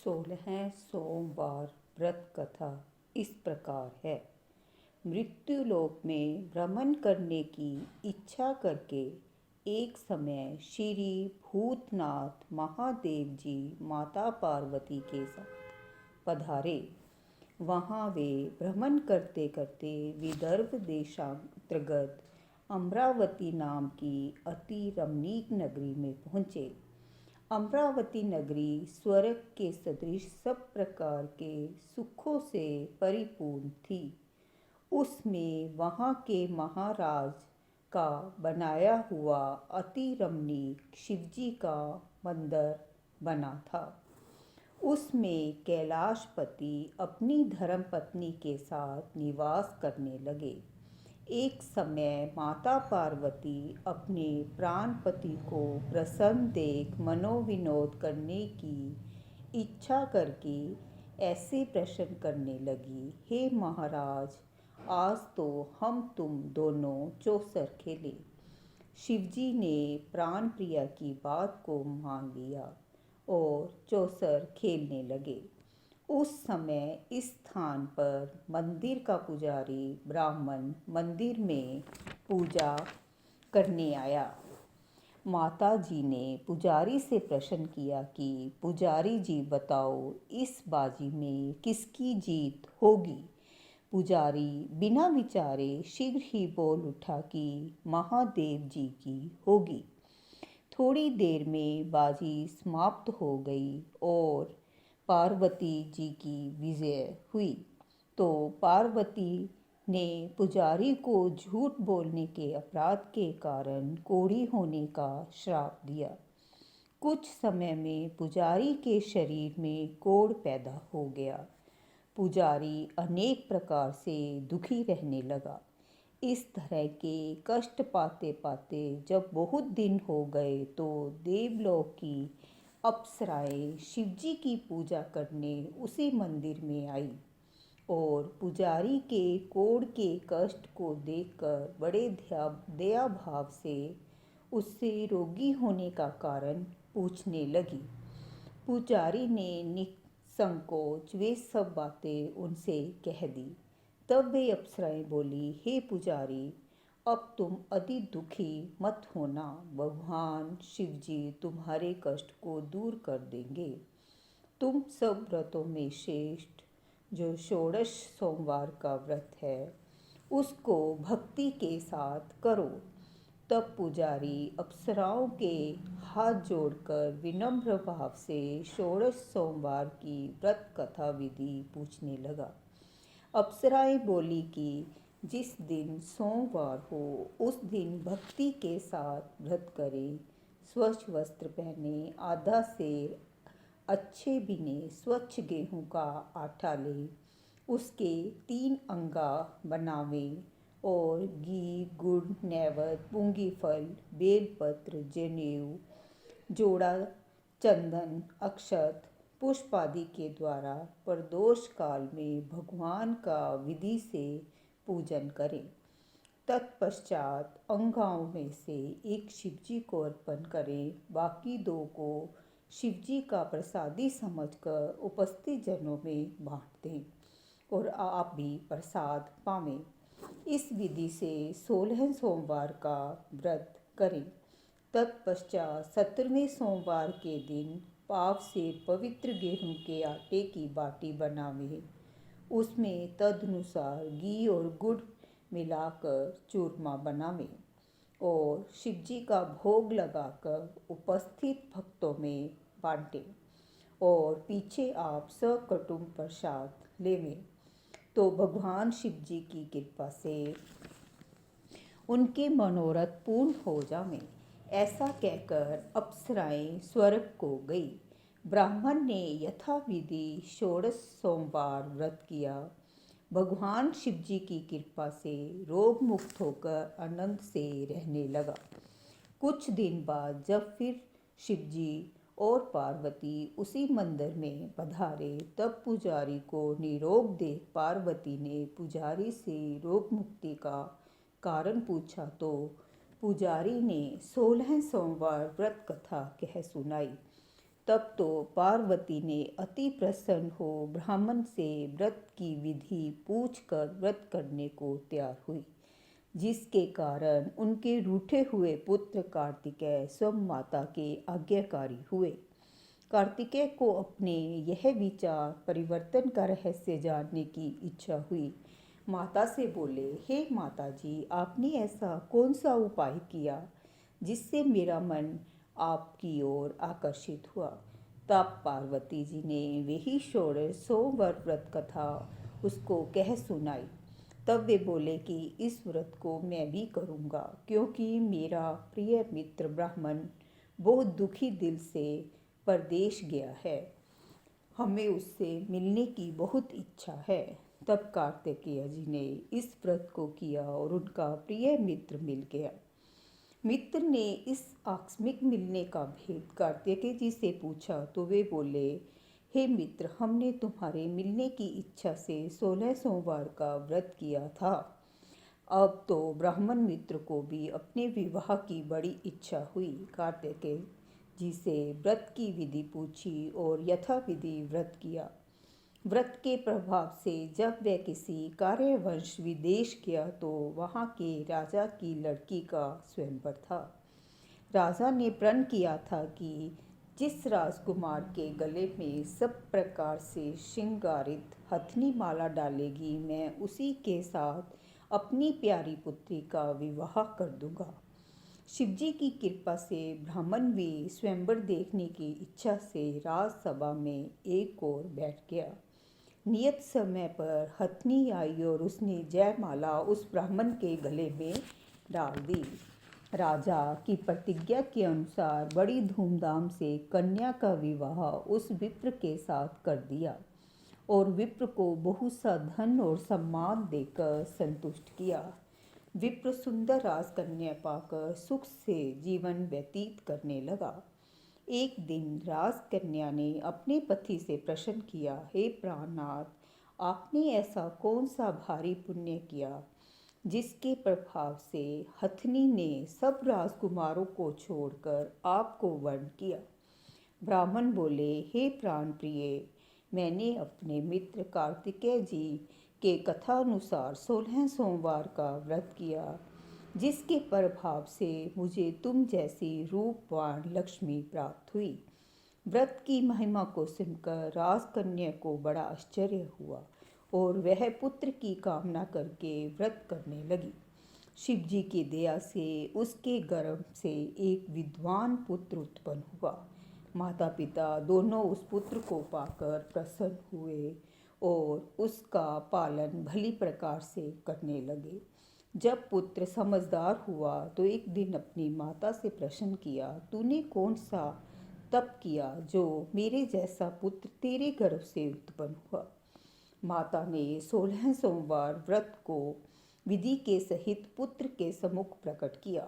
16 सोमवार व्रत कथा इस प्रकार है। मृत्युलोक में भ्रमण करने की इच्छा करके एक समय श्री भूतनाथ महादेव जी माता पार्वती के साथ पधारे। वहाँ वे भ्रमण करते करते विदर्भ देशांतर्गत अमरावती नाम की अति रमणीक नगरी में पहुँचे। अमरावती नगरी स्वर्ग के सदृश सब प्रकार के सुखों से परिपूर्ण थी। उसमें वहाँ के महाराज का बनाया हुआ अति रमणीक शिवजी का मंदिर बना था। उसमें कैलाशपति अपनी धर्मपत्नी के साथ निवास करने लगे। एक समय माता पार्वती अपने प्राणपति को प्रसन्न देख मनोविनोद करने की इच्छा करके ऐसे प्रश्न करने लगी, हे महाराज, आज तो हम तुम दोनों चौसर खेले। शिवजी ने प्राण प्रिया की बात को मान लिया और चौसर खेलने लगे। उस समय इस स्थान पर मंदिर का पुजारी ब्राह्मण मंदिर में पूजा करने आया। माता जी ने पुजारी से प्रश्न किया कि पुजारी जी बताओ, इस बाजी में किसकी जीत होगी। पुजारी बिना विचारे शीघ्र ही बोल उठा कि महादेव जी की होगी। थोड़ी देर में बाजी समाप्त हो गई और पार्वती जी की विजय हुई। तो पार्वती ने पुजारी को झूठ बोलने के अपराध के कारण कोढ़ी होने का श्राप दिया। कुछ समय में पुजारी के शरीर में कोढ़ पैदा हो गया। पुजारी अनेक प्रकार से दुखी रहने लगा। इस तरह के कष्ट पाते पाते जब बहुत दिन हो गए तो देवलोक की अप्सराएं शिवजी की पूजा करने उसी मंदिर में आई और पुजारी के कोढ़ के कष्ट को देखकर बड़े दया भाव से उससे रोगी होने का कारण पूछने लगी। पुजारी ने निसंकोच वे सब बातें उनसे कह दी। तब वे अप्सराएं बोली, हे पुजारी, अब तुम अति दुखी मत होना, भगवान शिवजी तुम्हारे कष्ट को दूर कर देंगे। तुम सब व्रतों में श्रेष्ठ जो षोडश सोमवार का व्रत है उसको भक्ति के साथ करो। तब पुजारी अप्सराओं के हाथ जोड़कर विनम्र भाव से षोडश सोमवार की व्रत कथा विधि पूछने लगा। अप्सराएं बोली कि जिस दिन सोमवार हो उस दिन भक्ति के साथ व्रत करें, स्वच्छ वस्त्र पहने, आधा सेर अच्छे बिने स्वच्छ गेहूं का आटा ले, उसके 3 अंगा बनावें और घी, गुड़, नैवेद्य, पूंगी फल, बेलपत्र, जनेऊ, जोड़ा चंदन, अक्षत, पुष्प आदि के द्वारा प्रदोष काल में भगवान का विधि से पूजन करें। तत्पश्चात अंगाओं में से एक शिवजी को अर्पण करें, बाकी 2 को शिवजी का प्रसादी समझकर उपस्थित जनों में बांट दें और आप भी प्रसाद पावें। इस विधि से 16 सोमवार का व्रत करें। तत्पश्चात 17वें सोमवार के दिन पाव से पवित्र गेहूं के आटे की बाटी बनावें। उसमें तदनुसार घी और गुड़ मिलाकर चूरमा बनावें और शिवजी का भोग लगाकर उपस्थित भक्तों में बांटें और पीछे आप सकुटुंब प्रसाद लेवें। तो भगवान शिवजी की कृपा से उनके मनोरथ पूर्ण हो जावें। ऐसा कहकर अप्सराएं स्वर्ग को गई। ब्राह्मण ने यथाविधि षोडश सोमवार व्रत किया। भगवान शिवजी की कृपा से रोग मुक्त होकर आनंद से रहने लगा। कुछ दिन बाद जब फिर शिवजी और पार्वती उसी मंदिर में पधारे, तब पुजारी को निरोग देख पार्वती ने पुजारी से रोग मुक्ति का कारण पूछा तो पुजारी ने 16 सोमवार व्रत कथा कह सुनाई। तब तो पार्वती ने अति प्रसन्न हो ब्राह्मण से व्रत की विधि पूछकर व्रत करने को तैयार हुई, जिसके कारण उनके रूठे हुए पुत्र कार्तिकेय स्वयं माता के आज्ञाकारी हुए। कार्तिकेय को अपने यह विचार परिवर्तन का रहस्य जानने की इच्छा हुई। माता से बोले, हे माता जी, आपने ऐसा कौन सा उपाय किया जिससे मेरा मन आपकी ओर आकर्षित हुआ। तब पार्वती जी ने वही षोडश सोमवार व्रत कथा उसको कह सुनाई। तब वे बोले कि इस व्रत को मैं भी करूँगा, क्योंकि मेरा प्रिय मित्र ब्राह्मण बहुत दुखी दिल से परदेश गया है, हमें उससे मिलने की बहुत इच्छा है। तब कार्तिकेय जी ने इस व्रत को किया और उनका प्रिय मित्र मिल गया। मित्र ने इस आकस्मिक मिलने का भेद कार्तिकेय जी से पूछा तो वे बोले, हे मित्र, हमने तुम्हारे मिलने की इच्छा से 16 सोमवार का व्रत किया था। अब तो ब्राह्मण मित्र को भी अपने विवाह की बड़ी इच्छा हुई। कार्तिकेय जी से व्रत की विधि पूछी और यथाविधि व्रत किया। व्रत के प्रभाव से जब वह किसी कार्यवश विदेश गया तो वहाँ के राजा की लड़की का स्वयंवर था। राजा ने प्रण किया था कि जिस राजकुमार के गले में सब प्रकार से श्रृंगारित हथनी माला डालेगी, मैं उसी के साथ अपनी प्यारी पुत्री का विवाह कर दूंगा। शिवजी की कृपा से ब्राह्मण भी स्वयंवर देखने की इच्छा से राजसभा में एक ओर बैठ गया। नियत समय पर हथनी आई और उसने जयमाला उस ब्राह्मण के गले में डाल दी। राजा की प्रतिज्ञा के अनुसार बड़ी धूमधाम से कन्या का विवाह उस विप्र के साथ कर दिया और विप्र को बहुत सा धन और सम्मान देकर संतुष्ट किया। विप्र सुंदर राजकन्या पाकर सुख से जीवन व्यतीत करने लगा। एक दिन राजकन्या ने अपने पति से प्रश्न किया, हे प्राणनाथ, आपने ऐसा कौन सा भारी पुण्य किया जिसके प्रभाव से हथनी ने सब राजकुमारों को छोड़कर आपको वर्ण किया। ब्राह्मण बोले, हे प्राण प्रिय, मैंने अपने मित्र कार्तिकेय जी के कथानुसार 16 सोमवार का व्रत किया, जिसके प्रभाव से मुझे तुम जैसी रूपवान लक्ष्मी प्राप्त हुई। व्रत की महिमा को सुनकर राजकन्या को बड़ा आश्चर्य हुआ और वह पुत्र की कामना करके व्रत करने लगी। शिवजी की दया से उसके गर्भ से एक विद्वान पुत्र उत्पन्न हुआ। माता पिता दोनों उस पुत्र को पाकर प्रसन्न हुए और उसका पालन भली प्रकार से करने लगे। जब पुत्र समझदार हुआ तो एक दिन अपनी माता से प्रश्न किया, तूने कौन सा तप किया जो मेरे जैसा पुत्र तेरे गर्भ से उत्पन्न हुआ। माता ने 16 सोमवार व्रत को विधि के सहित पुत्र के सम्मुख प्रकट किया।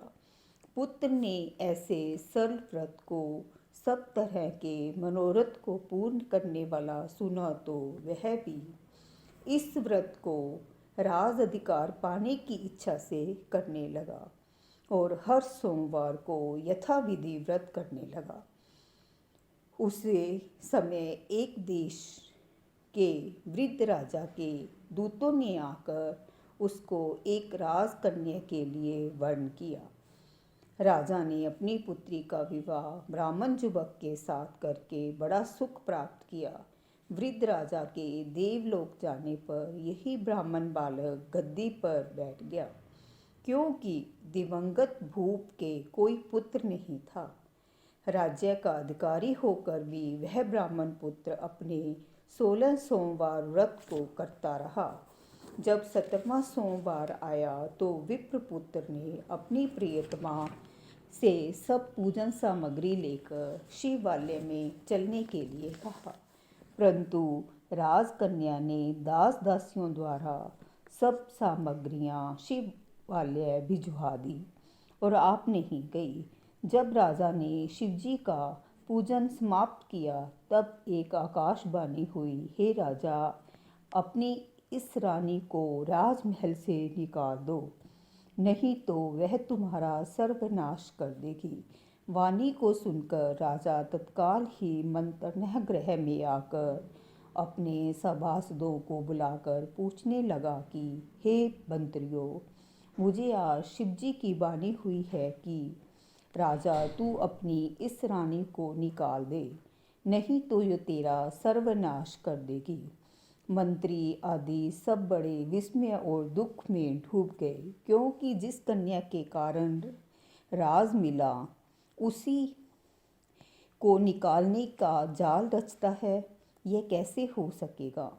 पुत्र ने ऐसे सरल व्रत को सब तरह के मनोरथ को पूर्ण करने वाला सुना तो वह भी इस व्रत को राज अधिकार पाने की इच्छा से करने लगा और हर सोमवार को यथाविधि व्रत करने लगा। उसे समय एक देश के वृद्ध राजा के दूतों ने आकर उसको एक राजकन्या के लिए वर्ण किया। राजा ने अपनी पुत्री का विवाह ब्राह्मण युवक के साथ करके बड़ा सुख प्राप्त किया। वृद्ध राजा के देवलोक जाने पर यही ब्राह्मण बालक गद्दी पर बैठ गया, क्योंकि दिवंगत भूप के कोई पुत्र नहीं था। राज्य का अधिकारी होकर भी वह ब्राह्मण पुत्र अपने 16 सोमवार व्रत को करता रहा। जब 17वां सोमवार आया तो विप्रपुत्र ने अपनी प्रियतमा से सब पूजन सामग्री लेकर शिवालय में चलने के लिए कहा, परंतु राजकन्या ने दास दासियों द्वारा सब सामग्रियां शिवालय भिजवा दी और आप नहीं गई। जब राजा ने शिवजी का पूजन समाप्त किया तब एक आकाशवाणी हुई, हे राजा, अपनी इस रानी को राजमहल से निकाल दो, नहीं तो वह तुम्हारा सर्वनाश कर देगी। वाणी को सुनकर राजा तत्काल ही मंत्रनह गृह में आकर अपने सभासदों को बुलाकर पूछने लगा कि हे मंत्रियों, मुझे आज शिवजी की वाणी हुई है कि राजा तू अपनी इस रानी को निकाल दे, नहीं तो ये तेरा सर्वनाश कर देगी। मंत्री आदि सब बड़े विस्मय और दुख में डूब गए, क्योंकि जिस कन्या के कारण राज मिला उसी को निकालने का जाल रचता है, यह कैसे हो सकेगा।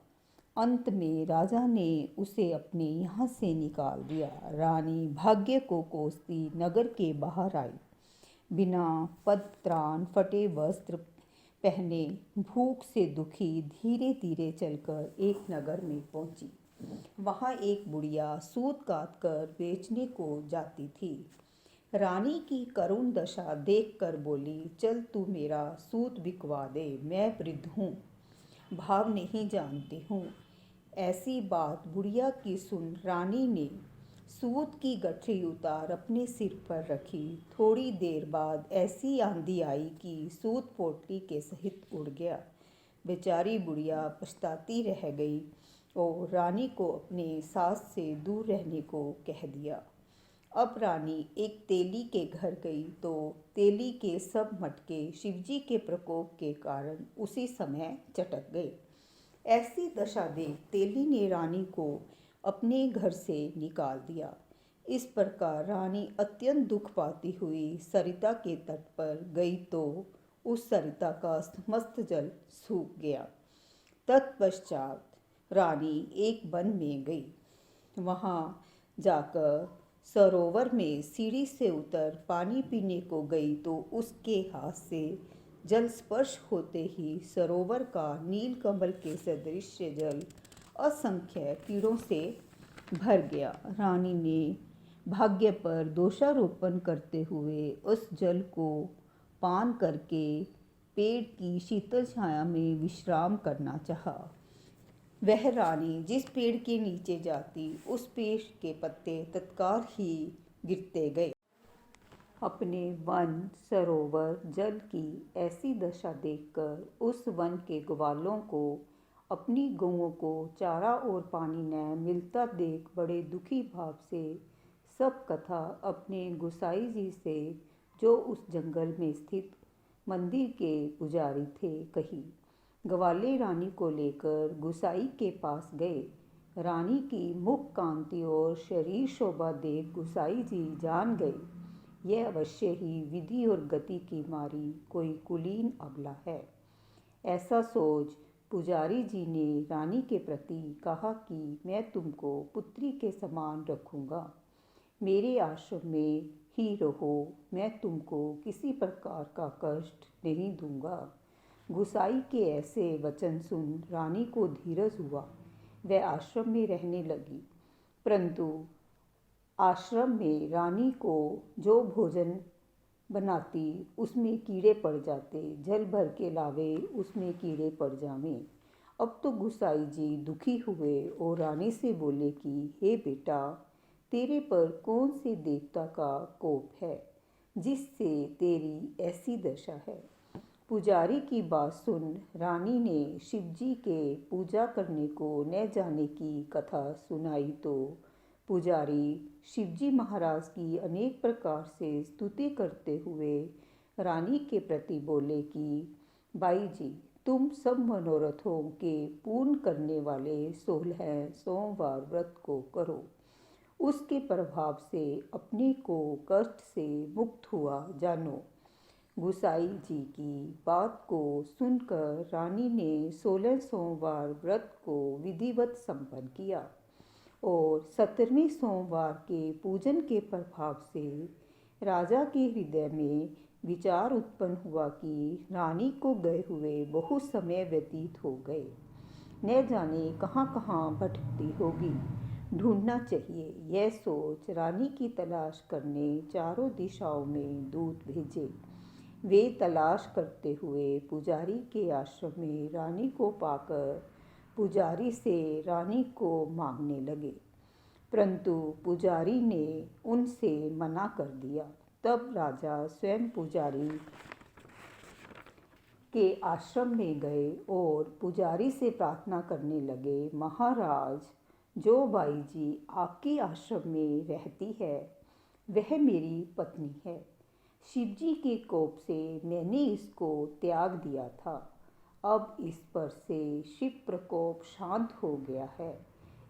अंत में राजा ने उसे अपने यहाँ से निकाल दिया। रानी भाग्य को कोसती नगर के बाहर आई, बिना पदत्राण फटे वस्त्र पहने भूख से दुखी धीरे धीरे चलकर एक नगर में पहुंची। वहां एक बुढ़िया सूत काट कर बेचने को जाती थी। रानी की करुण दशा देखकर बोली, चल तू मेरा सूत बिकवा दे, मैं वृद्ध हूँ, भाव नहीं जानती हूँ। ऐसी बात बुढ़िया की सुन रानी ने सूत की गठरी उतार अपने सिर पर रखी। थोड़ी देर बाद ऐसी आंधी आई कि सूत पोटली के सहित उड़ गया। बेचारी बुढ़िया पछताती रह गई और रानी को अपने सास से दूर रहने को कह दिया। अब रानी एक तेली के घर गई तो तेली के सब मटके शिवजी के प्रकोप के कारण उसी समय चटक गए। ऐसी दशा देख तेली ने रानी को अपने घर से निकाल दिया। इस प्रकार रानी अत्यंत दुख पाती हुई सरिता के तट पर गई तो उस सरिता का समस्त जल सूख गया। तत्पश्चात रानी एक वन में गई। वहाँ जाकर सरोवर में सीढ़ी से उतर पानी पीने को गई तो उसके हाथ से जल स्पर्श होते ही सरोवर का नील कमल के सदृश जल असंख्य कीड़ों से भर गया। रानी ने भाग्य पर दोषारोपण करते हुए उस जल को पान करके पेड़ की शीतल छाया में विश्राम करना चाहा। वह रानी जिस पेड़ के नीचे जाती उस पेड़ के पत्ते तत्काल ही गिरते गए। अपने वन सरोवर जल की ऐसी दशा देखकर उस वन के ग्वालों को अपनी गौओं को चारा और पानी न मिलता देख बड़े दुखी भाव से सब कथा अपने गुसाई जी से, जो उस जंगल में स्थित मंदिर के पुजारी थे, कही। ग्वाले रानी को लेकर गुसाई के पास गए। रानी की मुख कांति और शरीर शोभा देख गुसाई जी जान गए, यह अवश्य ही विधि और गति की मारी कोई कुलीन अबला है। ऐसा सोच पुजारी जी ने रानी के प्रति कहा कि मैं तुमको पुत्री के समान रखूँगा, मेरे आश्रम में ही रहो, मैं तुमको किसी प्रकार का कष्ट नहीं दूंगा। गुसाई के ऐसे वचन सुन रानी को धीरज हुआ। वह आश्रम में रहने लगी, परंतु आश्रम में रानी को जो भोजन बनाती उसमें कीड़े पड़ जाते, जल भर के लावे उसमें कीड़े पड़ जावें। अब तो गुसाई जी दुखी हुए और रानी से बोले कि हे बेटा, तेरे पर कौन से देवता का कोप है जिससे तेरी ऐसी दशा है। पुजारी की बात सुन रानी ने शिवजी के पूजा करने को न जाने की कथा सुनाई तो पुजारी शिवजी महाराज की अनेक प्रकार से स्तुति करते हुए रानी के प्रति बोले कि बाई जी, तुम सब मनोरथों के पूर्ण करने वाले 16 सोमवार व्रत को करो, उसके प्रभाव से अपने को कष्ट से मुक्त हुआ जानो। गुसाई जी की बात को सुनकर रानी ने 16 सोमवार व्रत को विधिवत संपन्न किया और 17वें सोमवार के पूजन के प्रभाव से राजा के हृदय में विचार उत्पन्न हुआ कि रानी को गए हुए बहुत समय व्यतीत हो गए, न जाने कहाँ कहाँ भटकती होगी, ढूंढना चाहिए। यह सोच रानी की तलाश करने चारों दिशाओं में दूत भेजे। वे तलाश करते हुए पुजारी के आश्रम में रानी को पाकर पुजारी से रानी को मांगने लगे, परंतु पुजारी ने उनसे मना कर दिया। तब राजा स्वयं पुजारी के आश्रम में गए और पुजारी से प्रार्थना करने लगे, महाराज, जो बाई जी आपके आश्रम में रहती है वह मेरी पत्नी है। शिवजी के कोप से मैंने इसको त्याग दिया था। अब इस पर से शिव प्रकोप शांत हो गया है,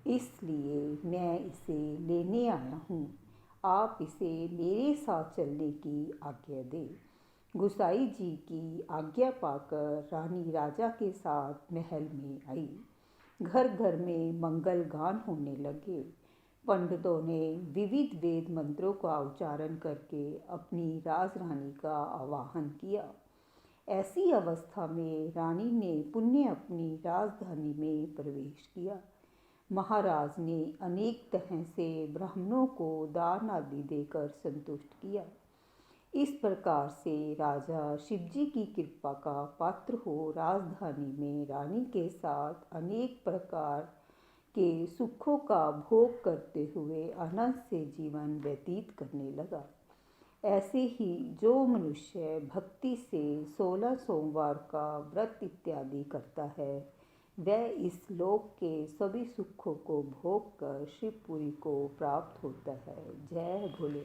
इसलिए मैं इसे लेने आया हूँ। आप इसे मेरे साथ चलने की आज्ञा दें। गुसाई जी की आज्ञा पाकर रानी राजा के साथ महल में आई। घर घर में मंगल गान होने लगे। पंडितों ने विविध वेद मंत्रों का उच्चारण करके अपनी राजरानी का आवाहन किया। ऐसी अवस्था में रानी ने पुण्य अपनी राजधानी में प्रवेश किया। महाराज ने अनेक तरह से ब्राह्मणों को दान आदि देकर संतुष्ट किया। इस प्रकार से राजा शिवजी की कृपा का पात्र हो राजधानी में रानी के साथ अनेक प्रकार के सुखों का भोग करते हुए आनंद से जीवन व्यतीत करने लगा। ऐसे ही जो मनुष्य भक्ति से 16 सोमवार का व्रत इत्यादि करता है वह इस लोक के सभी सुखों को भोग कर शिवपुरी को प्राप्त होता है। जय भोले।